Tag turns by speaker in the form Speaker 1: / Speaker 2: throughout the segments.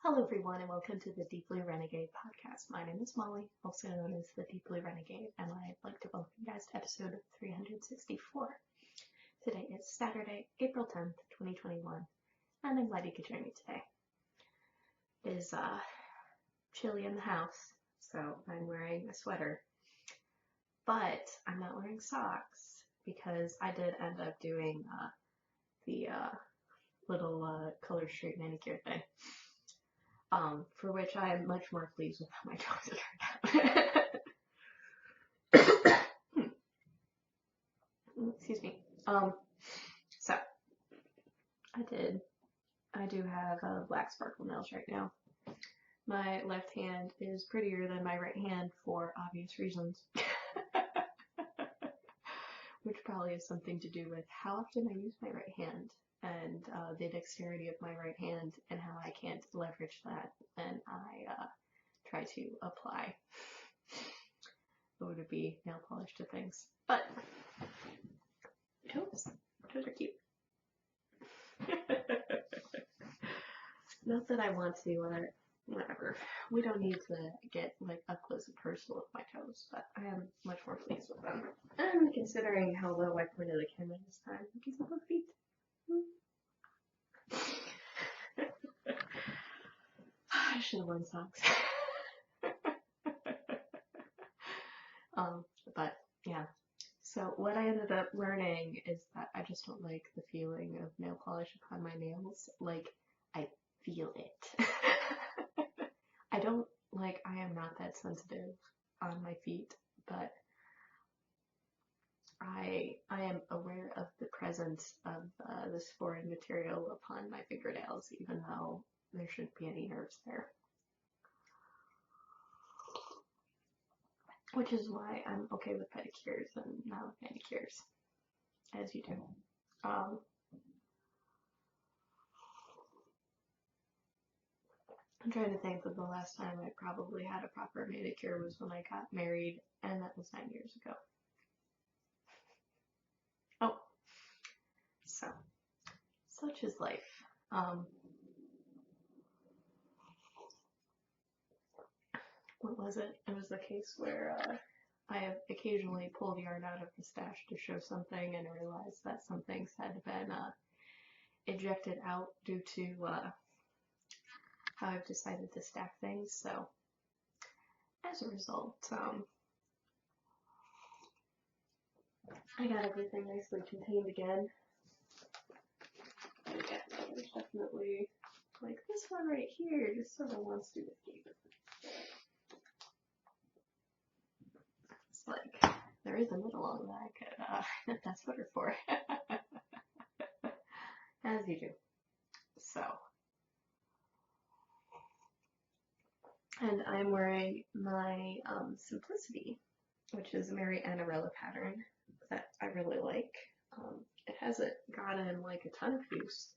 Speaker 1: Hello, everyone, and welcome to the Deep Blue Renegade podcast. My name is Molly, also known as the Deep Blue Renegade, and I'd like to welcome you guys to episode 364. Today is Saturday, April 10th, 2021, and I'm glad you could join me today. It is chilly in the house, so I'm wearing a sweater, but I'm not wearing socks because I did end up doing the little color straight manicure thing. For which I am much more pleased with how my toes turned out. Excuse me. So I do have black sparkle nails right now. My left hand is prettier than my right hand for obvious reasons. Which probably has something to do with how often I use my right hand and the dexterity of my right hand and how I can't leverage that and I try to apply what would be nail polish to things. But toes are cute. Not that I want to, or whatever. We don't need to get like up close and personal with my toes, but I am much more pleased with them. And considering how low I pointed the camera this time, you can see my feet. I should have worn socks. But yeah. So what I ended up learning is that I just don't like the feeling of nail polish upon my nails. Like, I feel it. I am not that sensitive on my feet, but I am aware of the presence of this foreign material upon my fingernails, even though there shouldn't be any nerves there. Which is why I'm okay with pedicures and not with manicures, as you do. I'm trying to think that the last time I probably had a proper manicure was when I got married, and that was 9 years ago. Oh, so such is life. What was it? It was the case where I have occasionally pulled yarn out of the stash to show something and realized that some things had been ejected out due to how I've decided to stack things. So as a result, I got everything nicely contained again. And yeah, there's definitely like this one right here just sort of wants to escape. It's like there is a middle on that I could knit that sweater for. As you do. So. And I'm wearing my Simplicity, which is a Mary Annarella pattern that I really like. It hasn't gotten like a ton of use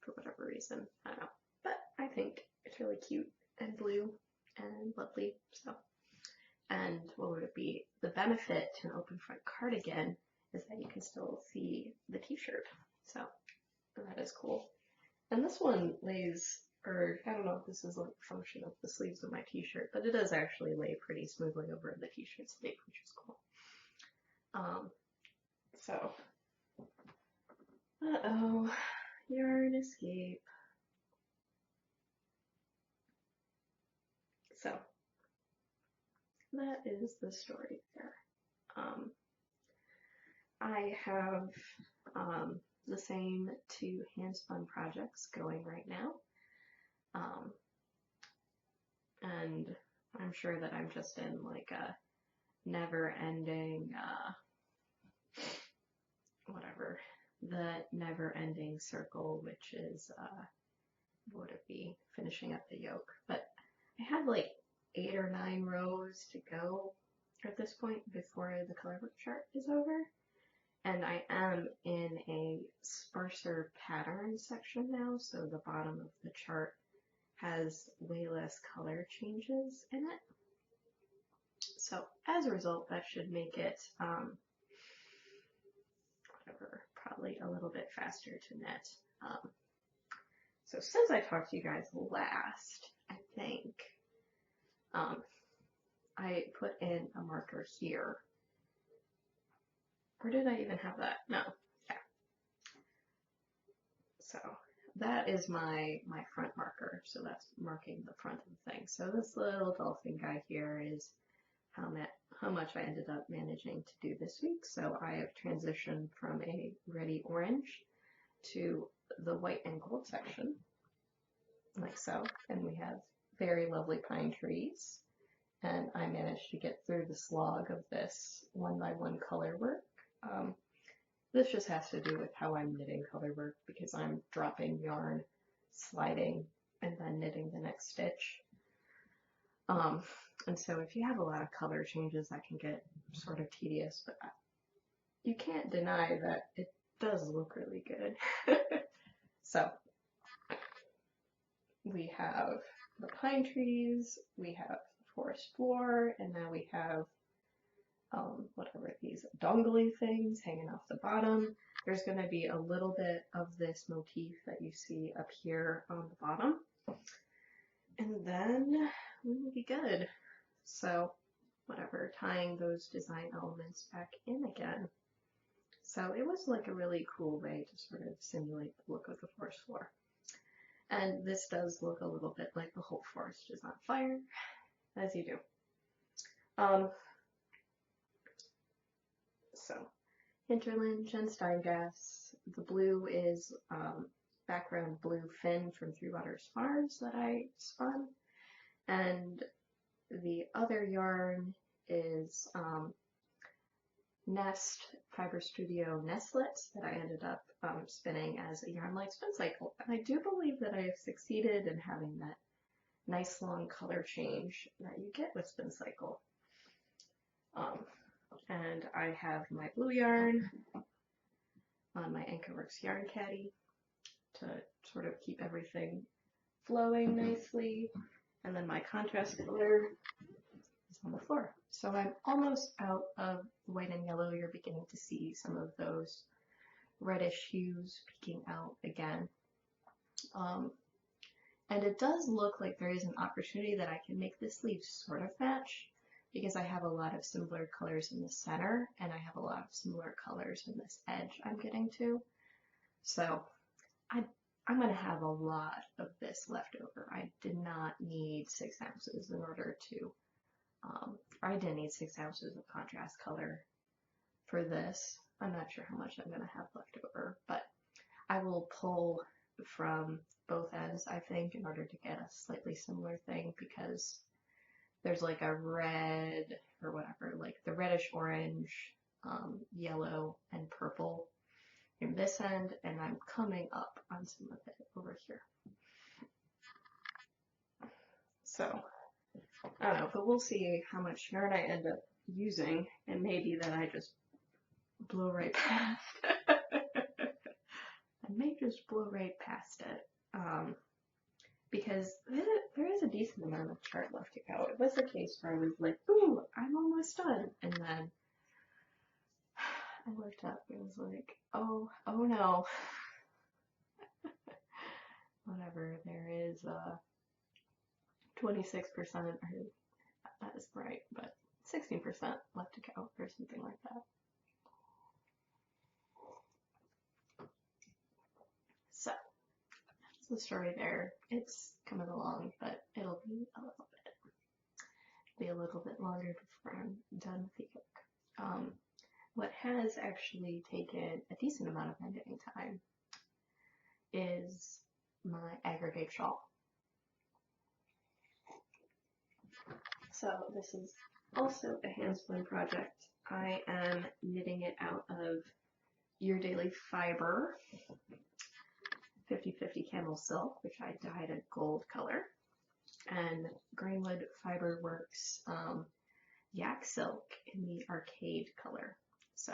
Speaker 1: for whatever reason. I don't know. But I think it's really cute and blue and lovely. So, and what would it be? The benefit to an open front cardigan is that you can still see the t-shirt. So that is cool. And this one lays, or I don't know if this is like a function of the sleeves of my t-shirt, but it does actually lay pretty smoothly over the t-shirt sleeve, which is cool. So, yarn escape. So, that is the story there. I have the same 2 hand-spun projects going right now. And I'm sure that I'm just in like a never-ending, the never-ending circle, which is, what would it be, finishing up the yoke. But I have like 8 or 9 rows to go at this point before the colorbook chart is over. And I am in a sparser pattern section now, so the bottom of the chart has way less color changes in it. So as a result, that should make it, probably a little bit faster to knit. So since I talked to you guys last, I think I put in a marker here. Or did I even have that? No. Yeah. So that is my front marker. So that's marking the front of the thing. So this little dolphin guy here is how much I ended up managing to do this week. So I have transitioned from a ready orange to the white and gold section, like so. And we have very lovely pine trees. And I managed to get through the slog of this 1x1 color work. This just has to do with how I'm knitting color work because I'm dropping yarn, sliding, and then knitting the next stitch. And so if you have a lot of color changes, that can get sort of tedious, but you can't deny that it does look really good. So we have the pine trees, we have the forest floor, and now we have whatever these dongly things hanging off the bottom. There's going to be a little bit of this motif that you see up here on the bottom. And then we will be good. So whatever, tying those design elements back in again. So it was like a really cool way to sort of simulate the look of the forest floor. And this does look a little bit like the whole forest is on fire, as you do. So Hinterland and Steingas. The blue is background blue fin from Three Waters Farms that I spun. And the other yarn is Nest Fiber Studio Nestlets that I ended up spinning as a yarn-like spin cycle. And I do believe that I have succeeded in having that nice long color change that you get with spin cycle. And I have my blue yarn on my Anchorworks yarn caddy to sort of keep everything flowing nicely. And then my contrast color is on the floor. So I'm almost out of white and yellow. You're beginning to see some of those reddish hues peeking out again. And it does look like there is an opportunity that I can make this leaf sort of match because I have a lot of similar colors in the center and I have a lot of similar colors in this edge I'm getting to. So I'm going to have a lot of this left over. I did not need 6 ounces in order to, I didn't need 6 ounces of contrast color for this. I'm not sure how much I'm going to have left over, but I will pull from both ends, I think, in order to get a slightly similar thing because there's like a red or whatever, like the reddish orange, yellow, and purple in this end, and I'm coming up on some of it over here. So, I don't know, but we'll see how much yarn I end up using, and maybe that I just blow right past. I may just blow right past it. Because there is a decent amount of chart left to go. It was a case where I was like, ooh, I'm almost done. And then I looked up and was like, oh no. Whatever, there is 26%, that is right, but 16% left to go or something like that. So that's the story there. It's coming along, but it'll be a little bit longer before I'm done with the yoke. What has actually taken a decent amount of my knitting time is my aggregate shawl. So this is also a hand spun project. I am knitting it out of Your Daily Fiber 50/50 camel silk, which I dyed a gold color, and Greenwood Fiber Works yak silk in the arcade color. So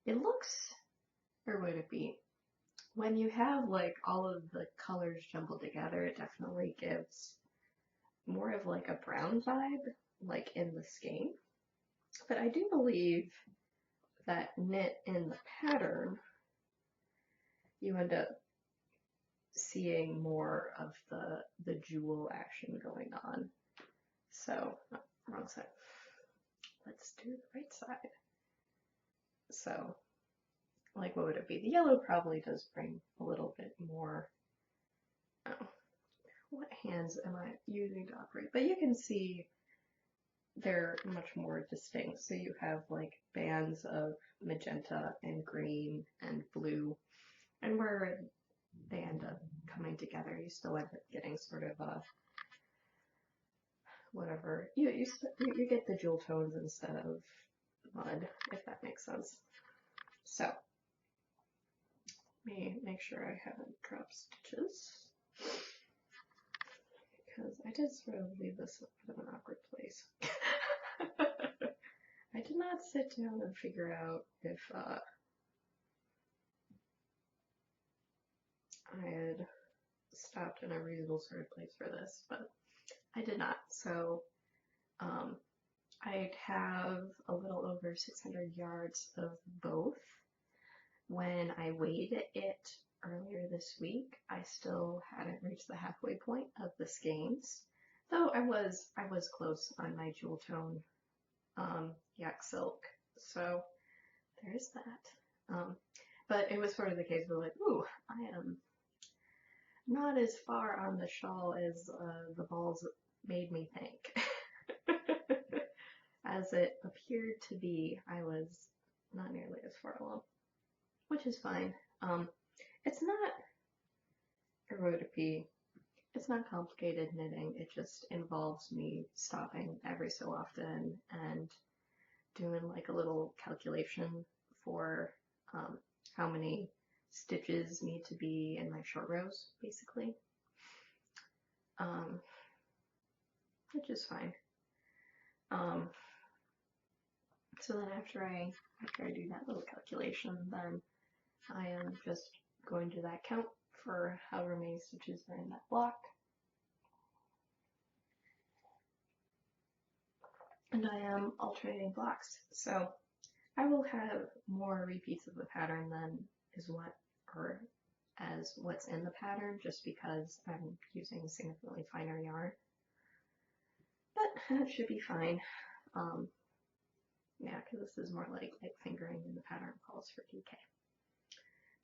Speaker 1: it looks, or would it be, when you have like all of the colors jumbled together, it definitely gives more of like a brown vibe, like in the skein. But I do believe that knit in the pattern, you end up seeing more of the jewel action going on. So, oh, wrong side. Let's do the right side. So, like, what would it be? The yellow probably does bring a little bit more. Oh, what hands am I using to operate? But you can see they're much more distinct. So you have like bands of magenta and green and blue, and where they end up coming together, you still end up getting sort of a whatever. You get the jewel tones instead of mud, if that makes sense. So let me make sure I haven't dropped stitches, because I did sort of leave this in an awkward place. I did not sit down and figure out if I had stopped in a reasonable sort of place for this, but I did not. So I'd have a little over 600 yards of both. When I weighed it earlier this week, I still hadn't reached the halfway point of the skeins, though I was close on my jewel tone yak silk. So there's that. But it was sort of the case where like, ooh, I am not as far on the shawl as the balls made me think. As it appeared to be, I was not nearly as far along, which is fine. It's not erotopy. It's not complicated knitting. It just involves me stopping every so often and doing like a little calculation for how many stitches need to be in my short rows, basically, which is fine. So then after I do that little calculation, then I am just going to that count for however many stitches are in that block. And I am alternating blocks. So I will have more repeats of the pattern than is what's in the pattern, just because I'm using significantly finer yarn. But that should be fine. Yeah, because this is more like fingering and the pattern calls for DK.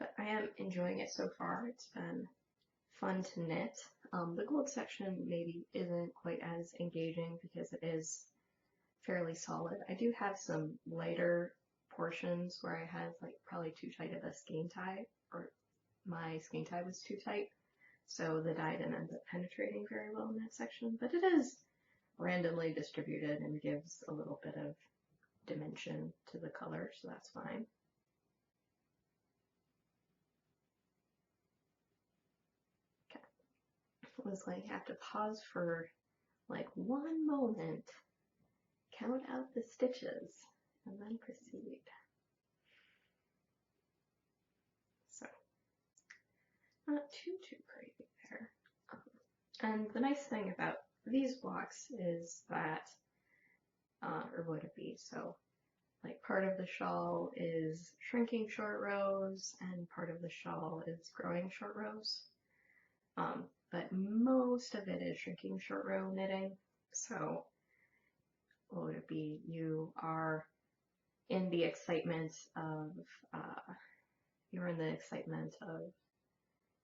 Speaker 1: But I am enjoying it so far. It's been fun to knit. The gold section maybe isn't quite as engaging because it is fairly solid. I do have some lighter portions where I had like probably too tight of a skein tie, or my skein tie was too tight, so the dye didn't end up penetrating very well in that section, but it is randomly distributed and gives a little bit of dimension to the color, so that's fine. Okay. It was like, I have to pause for like one moment, count out the stitches, and then proceed. So, not too crazy there. And the nice thing about these blocks is that, or would it be, so like part of the shawl is shrinking short rows and part of the shawl is growing short rows. But most of it is shrinking short row knitting. So what would it be? You are in the excitement of,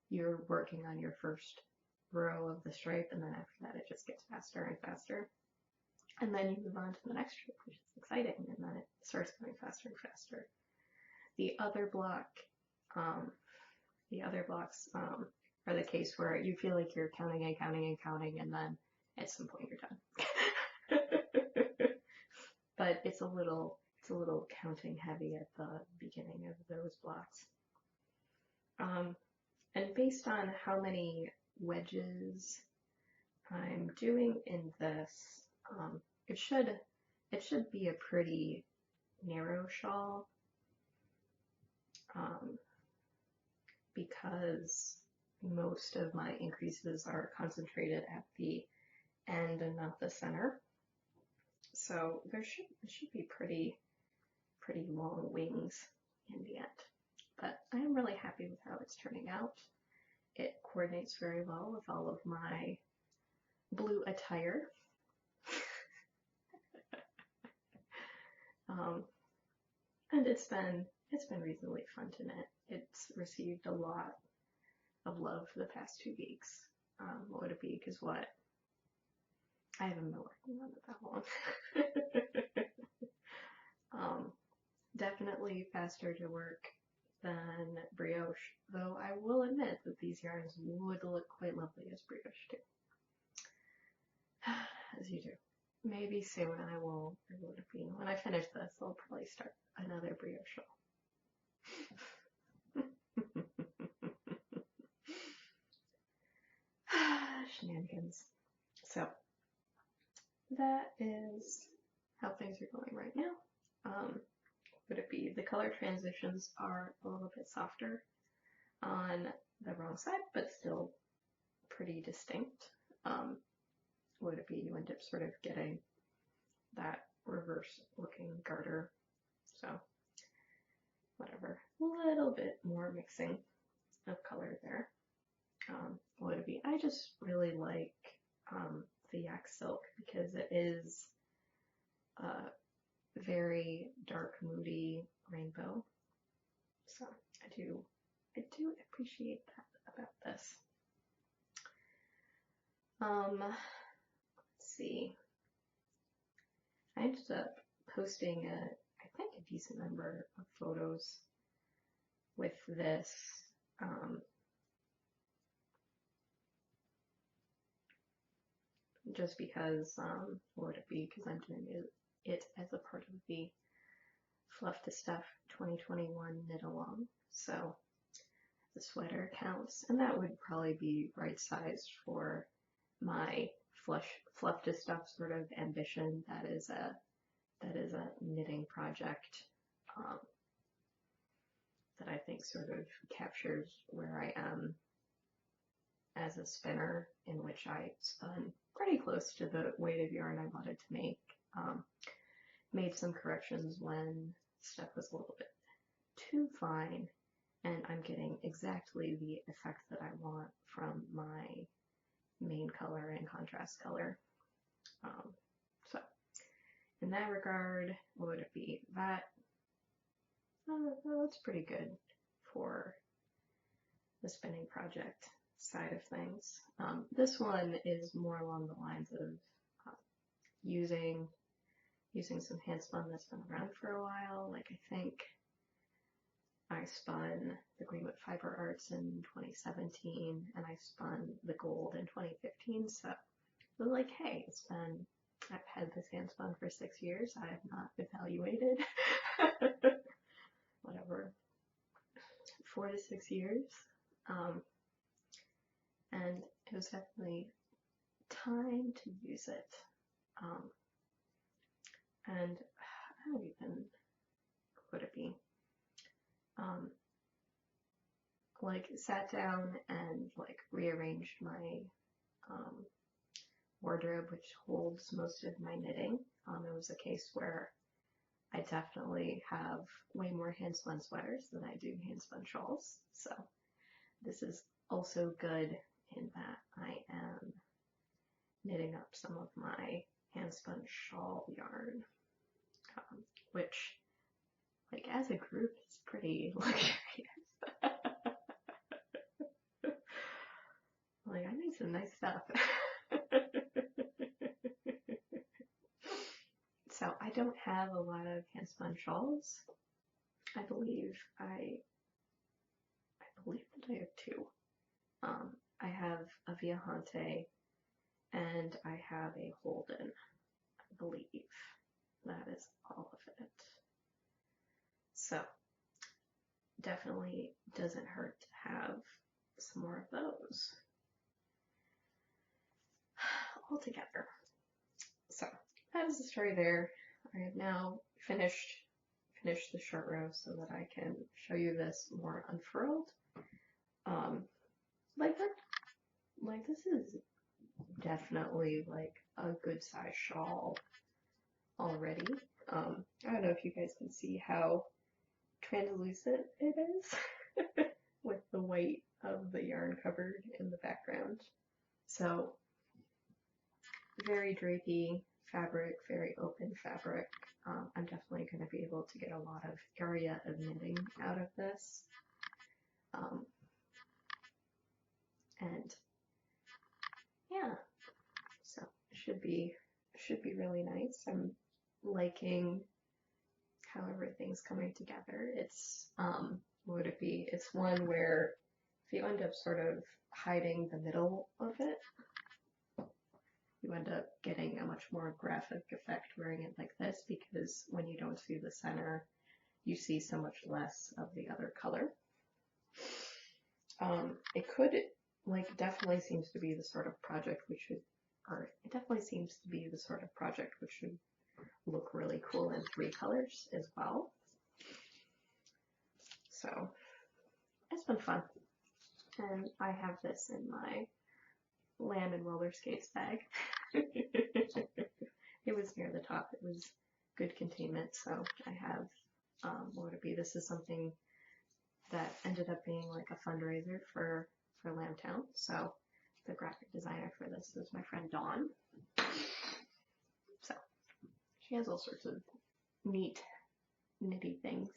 Speaker 1: you're working on your first row of the stripe, and then after that it just gets faster and faster. And then you move on to the next stripe, which is exciting, and then it starts going faster and faster. The other blocks are the case where you feel like you're counting and counting and counting, and then at some point you're done. But it's a little counting heavy at the beginning of those blocks. And based on how many wedges I'm doing in this, it should be a pretty narrow shawl, because most of my increases are concentrated at the end and not the center. So there should be pretty long wings in the end. But I am really happy with how it's turning out. it coordinates very well with all of my blue attire. And it's been reasonably fun to knit. It's received a lot of love for the past 2 weeks. What would it be? Because what? I haven't been working on it that long. Definitely faster to work than brioche, though I will admit that these yarns would look quite lovely as brioche too. As you do. Maybe soon I will, when I finish this, I'll probably start another brioche shawl. Shenanigans. So, that is how things are going right now. Would it be the color transitions are a little bit softer on the wrong side, but still pretty distinct. Would it be you end up sort of getting that reverse looking garter, so whatever, a little bit more mixing of color there. Would it be, I just really like the yak silk because it is very dark, moody rainbow. So I do appreciate that about this. Let's see. I ended up posting I think a decent number of photos with this. Just because, would it be? Because I'm doing it as a part of the Fluff to Stuff 2021 knit along. So the sweater counts, and that would probably be right sized for my Fluff to Stuff sort of ambition. That is a knitting project that I think sort of captures where I am as a spinner, in which I spun pretty close to the weight of yarn I wanted to make. Made some corrections when stuff was a little bit too fine, and I'm getting exactly the effect that I want from my main color and contrast color. So in that regard, what would it be? That's pretty good for the spinning project side of things. This one is more along the lines of using some hand spun that's been around for a while. Like, I think I spun the Greenwood Fiber Arts in 2017, and I spun the gold in 2015. So like, hey, I've had this hand spun for 6 years. I have not evaluated whatever, 4 to 6 years. And it was definitely time to use it. And I don't even, what would it be? Like, sat down and like rearranged my wardrobe, which holds most of my knitting. It was a case where I definitely have way more hand spun sweaters than I do hand spun shawls. So this is also good in that I am knitting up some of my hand spun shawl yarn, which, like, as a group, is pretty luxurious. Like, I made some nice stuff. So I don't have a lot of hand spun shawls. I believe that I have 2. I have a Viajante and I have a Holden, I believe. That is all of it. So definitely doesn't hurt to have some more of those all together. So that is the story there. I have now finished the short row so that I can show you this more unfurled. Like this is definitely like a good size shawl already. I don't know if you guys can see how translucent it is with the white of the yarn covered in the background. So very drapey fabric, very open fabric. I'm definitely going to be able to get a lot of area of knitting out of this. And yeah, so it should be really nice. I'm liking how everything's coming together. It's what would it be? It's one where if you end up sort of hiding the middle of it, you end up getting a much more graphic effect wearing it like this, because when you don't see the center, you see so much less of the other color. It could, like, definitely seems to be the sort of project which should, or it definitely seems to be the sort of project which should look really cool in 3 colors as well. So it's been fun. And I have this in my Land and Roller Skates bag. It was near the top. It was good containment. So I have, what would it be? This is something that ended up being like a fundraiser for Lambtown. So the graphic designer for this is my friend Dawn. So she has all sorts of neat knitty things.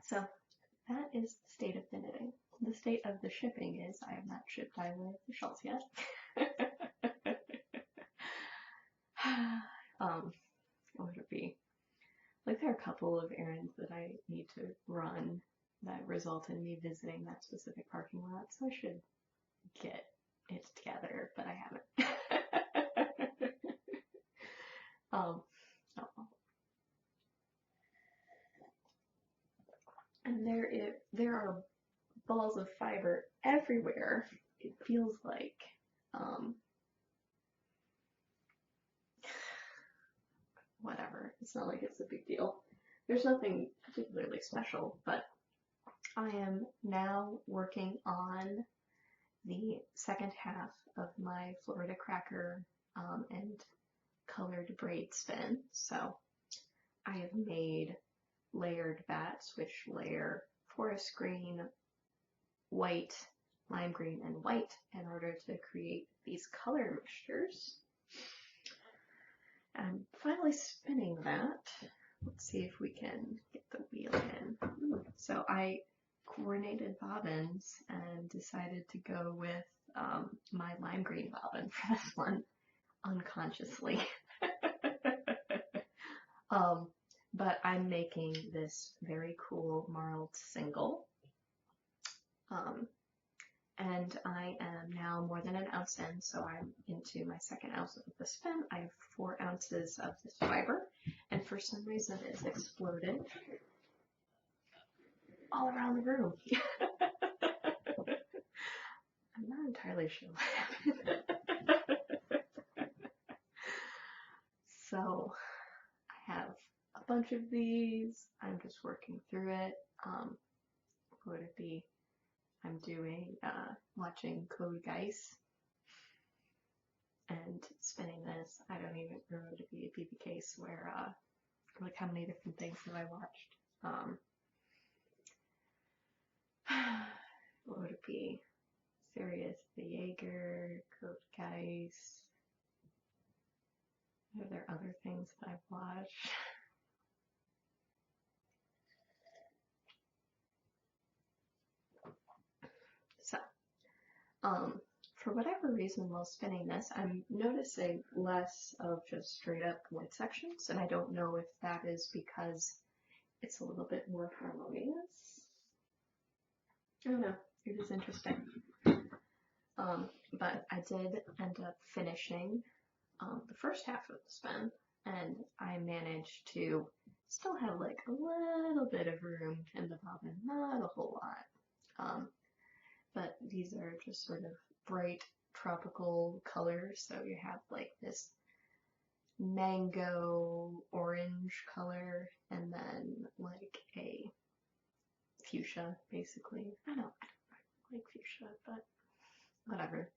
Speaker 1: So that is the state of the knitting. The state of the shipping is I have not shipped either of the shawls yet. What would it be? Like, there are a couple of errands that I need to run that result in me visiting that specific parking lot, so I should get it together, but I haven't. Oh. And there are balls of fiber everywhere. It feels like whatever. It's not like it's a big deal. There's nothing particularly special, but I am now working on the second half of my Florida Cracker and colored braid spin. So I have made layered bats which layer forest green, white, lime green, and white in order to create these color mixtures. I'm finally spinning that. Let's see if we can get the wheel in. So I coordinated bobbins and decided to go with my lime green bobbin for this one, unconsciously. But I'm making this very cool marled single. And I am now more than an ounce in, so I'm into my second ounce of the spin. I have 4 ounces of this fiber, and for some reason it's exploded all around the room. I'm not entirely sure what happened. So I have a bunch of these. I'm just working through it. What would it be? I'm doing, watching Code Geass and spinning this. I don't even remember to be the case where, like, how many different things have I watched? What would it be? Sirius the Jaeger, Code Geass. Are there other things that I've watched? So, for whatever reason while spinning this, I'm noticing less of just straight up white sections, and I don't know if that is because it's a little bit more harmonious. I don't know, it is interesting. But I did end up finishing the first half of the spin, and I managed to still have like a little bit of room in the bobbin, not a whole lot. But these are just sort of bright tropical colors, so you have like this mango orange color and then like a fuchsia, basically. I don't like fuchsia, but whatever.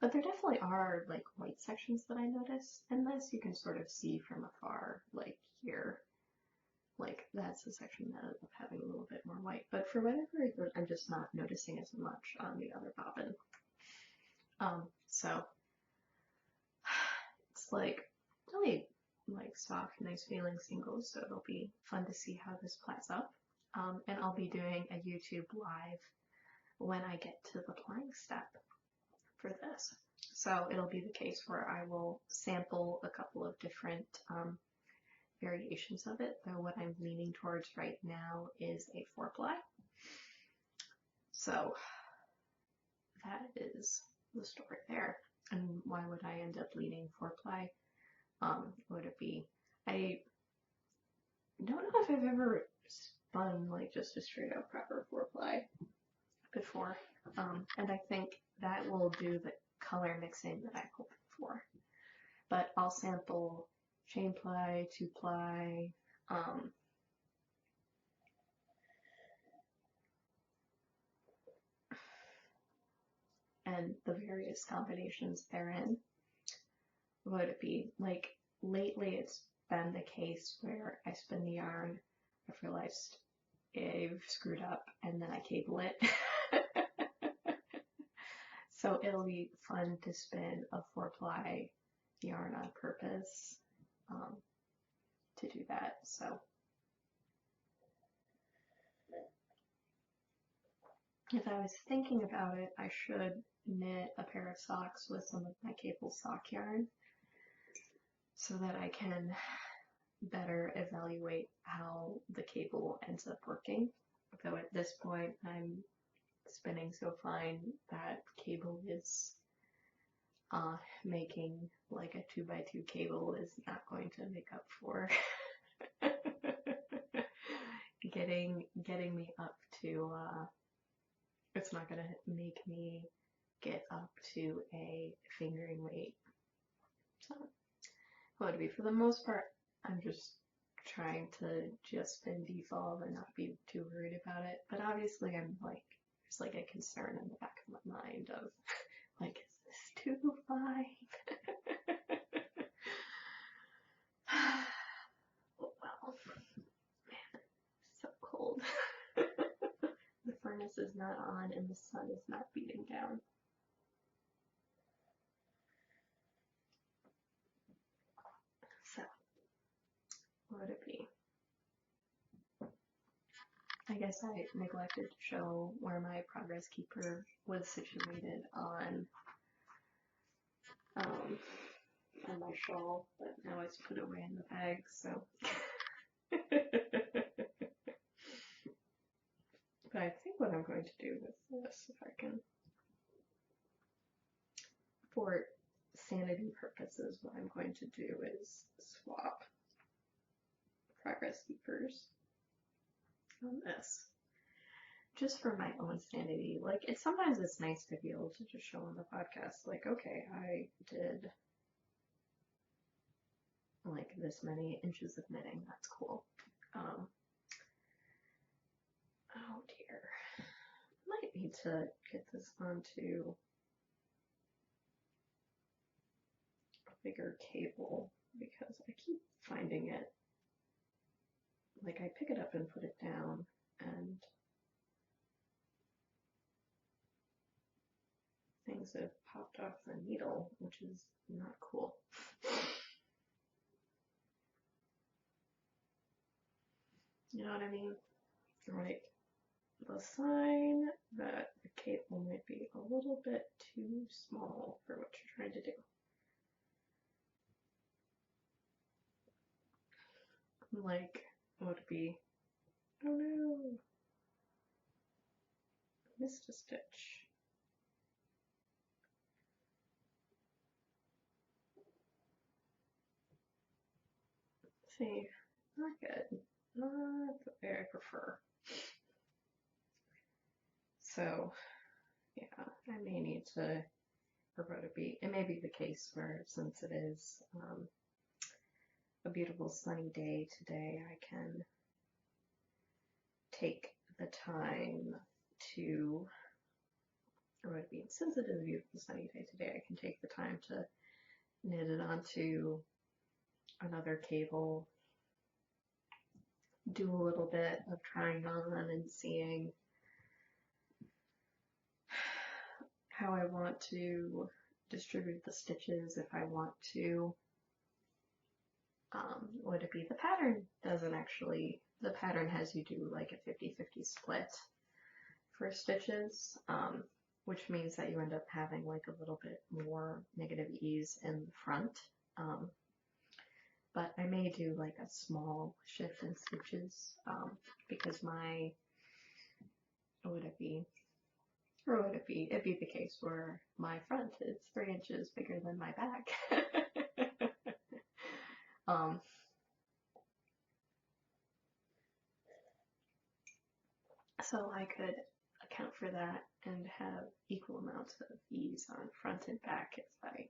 Speaker 1: But there definitely are like white sections that I notice in this. You can sort of see from afar, like here, like that that's the section that ends up having a little bit more white. But for whatever reason, I'm just not noticing as much on the other bobbin. So it's like really like soft, nice feeling singles, so it'll be fun to see how this plaits up. And I'll be doing a YouTube live when I get to the plying step for this. So it'll be the case where I will sample a couple of different variations of it, though what I'm leaning towards right now is a 4-ply. So that is the story there. And why would I end up leaning 4-ply? Would it be, I don't know if I've ever spun like just a straight up proper 4-ply before. And I think that will do the color mixing that I'm hoping for. But I'll sample chain ply, 2-ply, and the various combinations therein. Would it be like lately it's been the case where I spin the yarn, I've realized I've screwed up, and then I cable it. So it'll be fun to spin a 4-ply yarn on purpose to do that. So if I was thinking about it, I should knit a pair of socks with some of my cable sock yarn so that I can better evaluate how the cable ends up working. Though at this point I'm spinning so fine that cable is making like a 2x2 cable is not going to make up for getting me up to it's not going to make me get up to a fingering weight. So what would be, for the most part, I'm just trying to just spin default and not be too worried about it. But obviously I'm like, there's like a concern in the back of my mind of like, is this too fine? Well, man, it's so cold. The furnace is not on and the sun is not beating down. So, what would it be? I guess I neglected to show where my progress keeper was situated on my shawl, but now it's put away in the bag, so. But I think what I'm going to do with this, if I can, for sanity purposes, what I'm going to do is swap progress keepers on this. Just for my own sanity. Like, sometimes it's nice to be able to just show on the podcast, like, okay, I did like this many inches of knitting. That's cool. Oh dear. I might need to get this onto a bigger cable because I keep finding it. Like, I pick it up and put it down, and things have popped off the needle, which is not cool. You know what I mean? Like, the sign that the cable might be a little bit too small for what you're trying to do. Like, would be, oh no, missed a stitch. See, not good. Not the way I prefer. So, yeah, I may need to, or what it be, it may be the case where, since it is a beautiful sunny day today, I can take the time to, or what it be, since it is a beautiful sunny day today, I can take the time to knit it onto another cable do a little bit of trying on and seeing how I want to distribute the stitches. If I want to, would it be the pattern doesn't actually, the pattern has you do like a 50-50 split for stitches, which means that you end up having like a little bit more negative ease in the front. But I may do like a small shift in stitches, because it'd be the case where my front is 3 inches bigger than my back. So I could account for that and have equal amounts of ease on front and back if I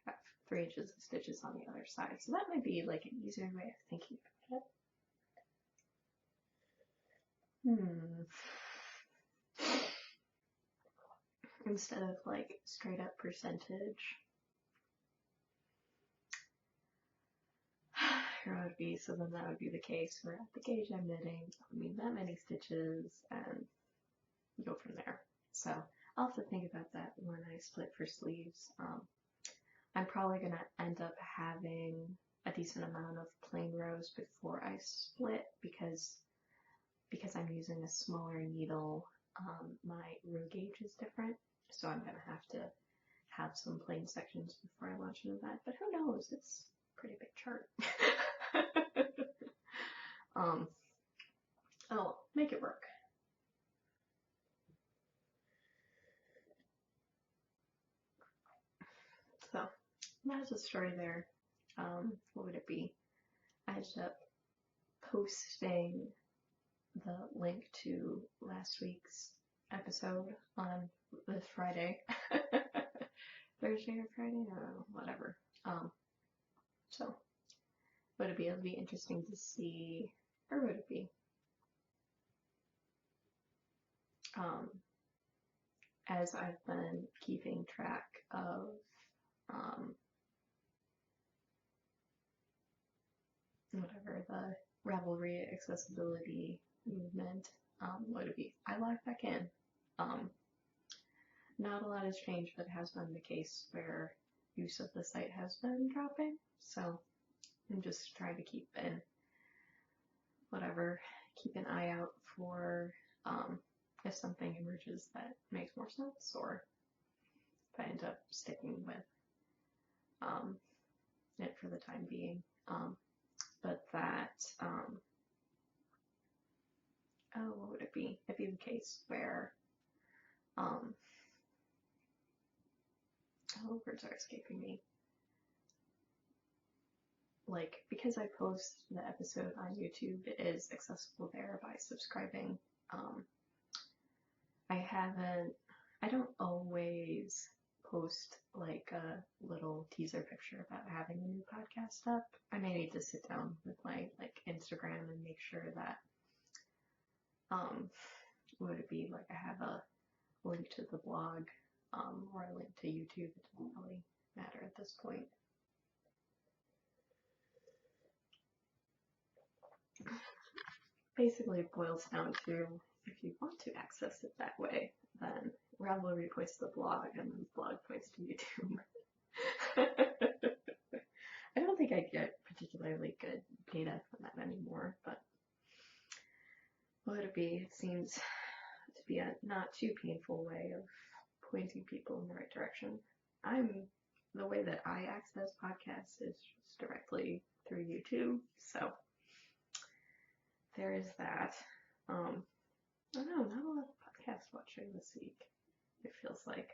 Speaker 1: have 3 inches of stitches on the other side. So that might be like an easier way of thinking about it. Instead of like straight up percentage, here would be, so then that would be the case where at the gauge I'm knitting, I mean that many stitches and go from there. So I'll have to think about that when I split for sleeves. I'm probably going to end up having a decent amount of plain rows before I split because I'm using a smaller needle. My row gauge is different, so I'm going to have to have some plain sections before I launch into that. But who knows? It's a pretty big chart. I'll make it work. So that's a story there. What would it be? I ended up posting the link to last week's episode on this Friday. Thursday or Friday? I don't know, whatever. So would it be? It'll be interesting to see, or would it be? As I've been keeping track of whatever the Ravelry accessibility movement, would it be? I logged back in. Not a lot has changed, but it has been the case where use of the site has been dropping. So I'm just trying to keep an eye out for if something emerges that makes more sense, or if I end up sticking with it for the time being. But that, what would it be? It'd be the case where, words are escaping me. Like, because I post the episode on YouTube, it is accessible there by subscribing. I don't always post like a little teaser picture about having a new podcast up. I may need to sit down with my like Instagram and make sure that, would it be like I have a link to the blog, or a link to YouTube. It doesn't really matter at this point. Basically, it boils down to, if you want to access it that way, then Ravelry points to the blog, and then the blog points to YouTube. I don't think I get particularly good data from that anymore, but what would it be? It seems to be a not too painful way of pointing people in the right direction. The way that I access podcasts is just directly through YouTube, so there is that. I don't know, not a lot of podcast watching this week, it feels like.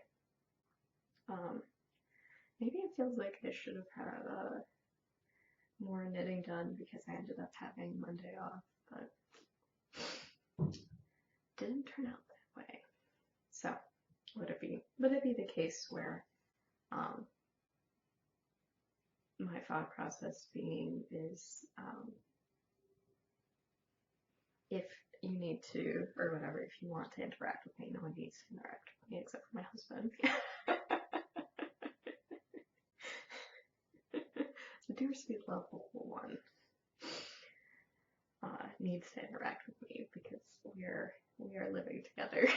Speaker 1: Maybe it feels like I should have had more knitting done because I ended up having Monday off, but didn't turn out that way. So, would it be the case where my thought process is if you need to, or whatever, if you want to interact with me, no one needs to interact with me except for my husband. The dear sweet lovable one needs to interact with me because we are living together.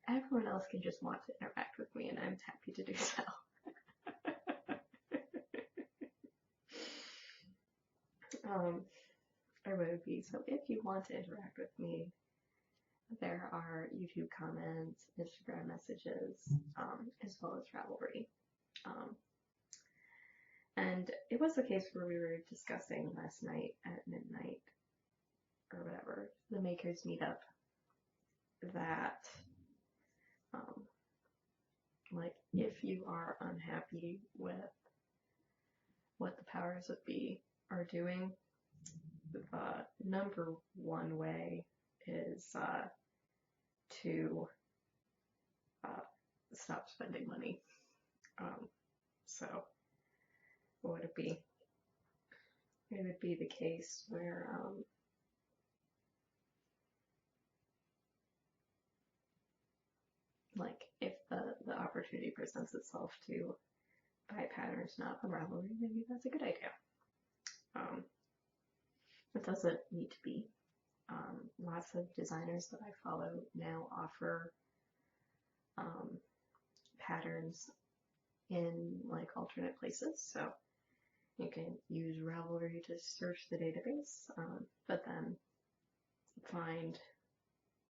Speaker 1: Everyone else can just want to interact with me, and I'm happy to do so. Or would it be, so if you want to interact with me, there are YouTube comments, Instagram messages, as well as Ravelry. And it was the case where we were discussing last night at midnight, or whatever, the Makers Meetup, that, like, if you are unhappy with what the powers that be are doing, the number one way is to stop spending money. So what would it be? It would be the case where like if the opportunity presents itself to buy patterns not from Ravelry, maybe that's a good idea. It doesn't need to be. Lots of designers that I follow now offer patterns in like alternate places, so you can use Ravelry to search the database, but then find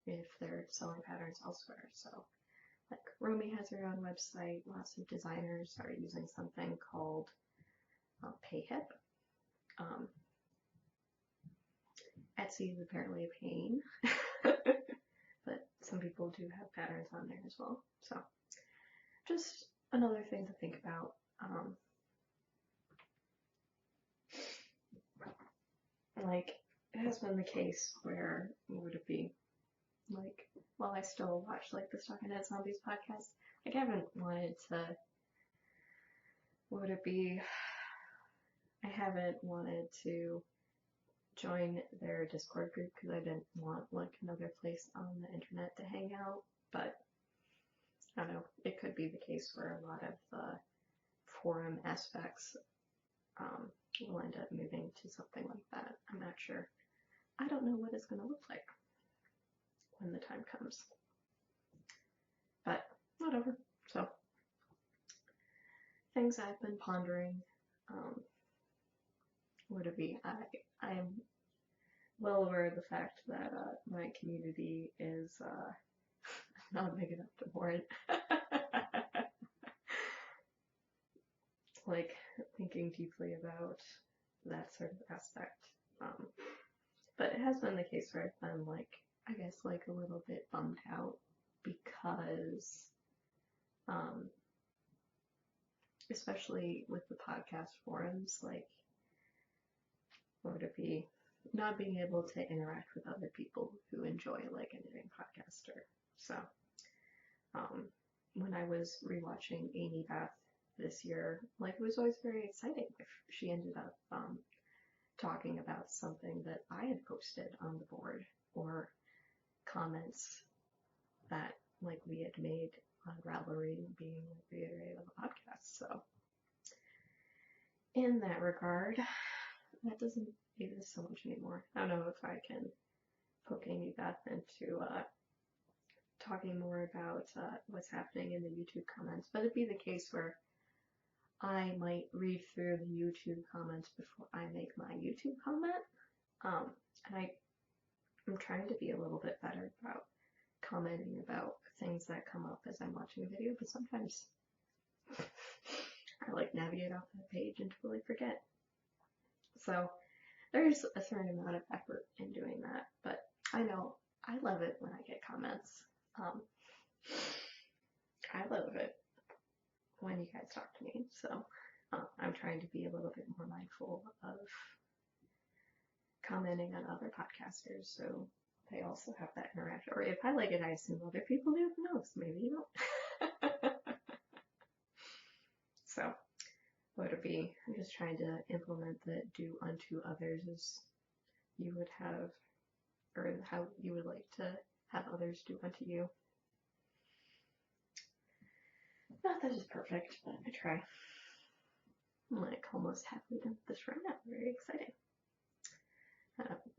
Speaker 1: if they're selling patterns elsewhere. So like Romy has her own website, lots of designers are using something called PayHip. Etsy is apparently a pain, but some people do have patterns on there as well. So just another thing to think about. Like, it has been the case where, what would it be? Like, while I still watch, like, the Stalking Dead Zombies podcast, like, I haven't wanted to, what would it be? I haven't wanted to join their Discord group because I didn't want, like, another place on the internet to hang out, but I don't know, it could be the case where a lot of the forum aspects will end up moving to something like that. I'm not sure. I don't know what it's going to look like when the time comes. But whatever. So, things I've been pondering. Would it be? I am well aware of the fact that my community is not big enough to warrant like thinking deeply about that sort of aspect. But it has been the case where I've been like, I guess like a little bit bummed out because especially with the podcast forums, like what would it be? Not being able to interact with other people who enjoy like a knitting podcaster. So when I was rewatching Amy Beth this year, like it was always very exciting if she ended up talking about something that I had posted on the board or comments that like we had made on Ravelry being reiterated on the podcast. So in that regard, that doesn't exist so much anymore. I don't know if I can poke Amy Beth into talking more about what's happening in the YouTube comments, but it'd be the case where I might read through the YouTube comments before I make my YouTube comment. And I'm trying to be a little bit better about commenting about things that come up as I'm watching a video, but sometimes I like navigate off that page and totally forget. So there's a certain amount of effort in doing that, but I know I love it when I get comments. I love it when you guys talk to me, so I'm trying to be a little bit more mindful of commenting on other podcasters so they also have that interaction. Or if I like it, I assume other people do. Who knows? Maybe you don't. So, what would it be? I'm just trying to implement the do unto others as you would have, or how you would like to have others do unto you. Not that it's perfect, but I try. I'm like almost halfway done with this right now. Very exciting.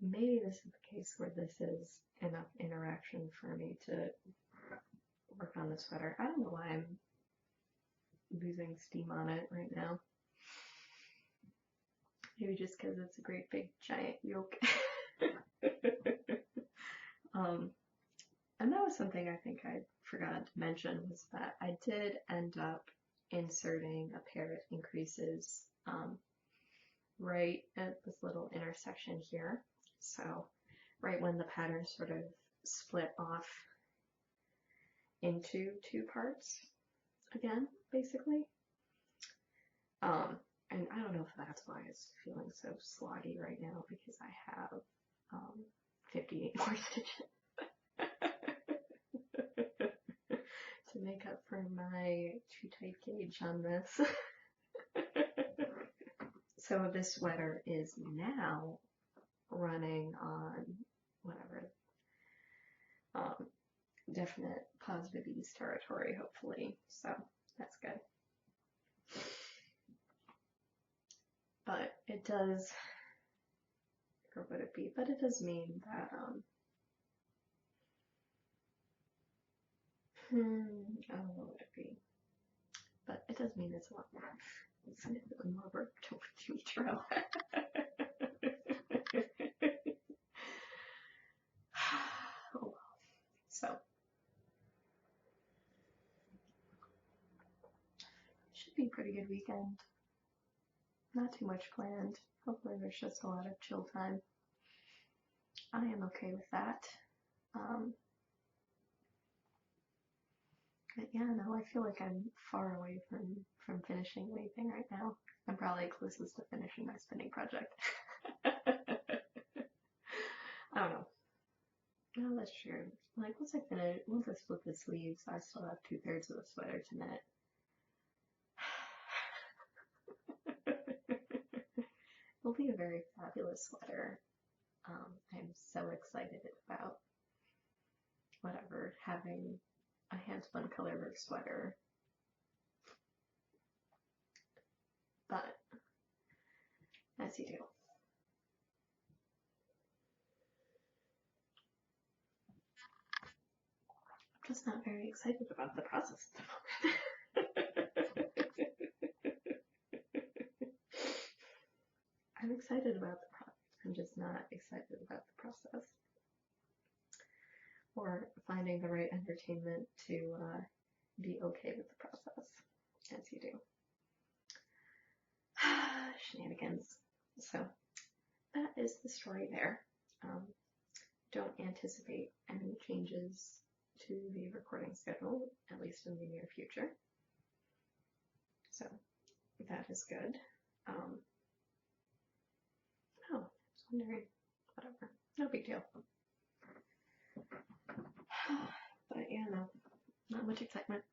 Speaker 1: Maybe this is the case where this is enough interaction for me to work on the sweater. I don't know why I'm losing steam on it right now. Maybe just because it's a great big giant yoke. And that was something I think I forgot to mention, was that I did end up inserting a pair of increases right at this little intersection here. So right when the pattern sort of split off into two parts again, basically. And I don't know if that's why it's feeling so sloggy right now, because I have 58 more stitches to make up for my too tight gauge on this. So this sweater is now running on whatever, definite positive ease territory, hopefully. So that's good. But it does, or would it be? But it does mean that I don't know what would it be. But it does mean it's a lot more, significantly more work to each row. Oh well. So should be a pretty good weekend. Not too much planned. Hopefully there's just a lot of chill time. I am okay with that. But yeah, no, I feel like I'm far away from finishing anything right now. I'm probably closest to finishing my spinning project. I don't know. No, that's true. Like once I split the sleeves, I still have 2/3 of the sweater to knit. It'll be a very fabulous sweater. I'm so excited about having a hand-spun colorwork sweater. But as you do. I'm just not very excited about the process at the moment. I'm excited about the process. I'm just not excited about the process. Or finding the right entertainment to be okay with the process, as you do. Shenanigans. So that is the story there. Don't anticipate any changes to the recording schedule, at least in the near future. So that is good. I was wondering, whatever, no big deal. But yeah, no, not much excitement.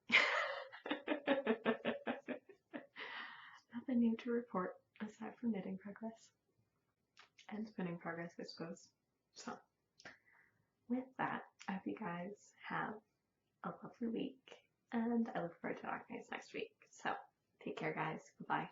Speaker 1: Nothing new to report aside from knitting progress and spinning progress, I suppose. So with that, I hope you guys have a lovely week, and I look forward to talking to you guys next week. So take care, guys. Goodbye.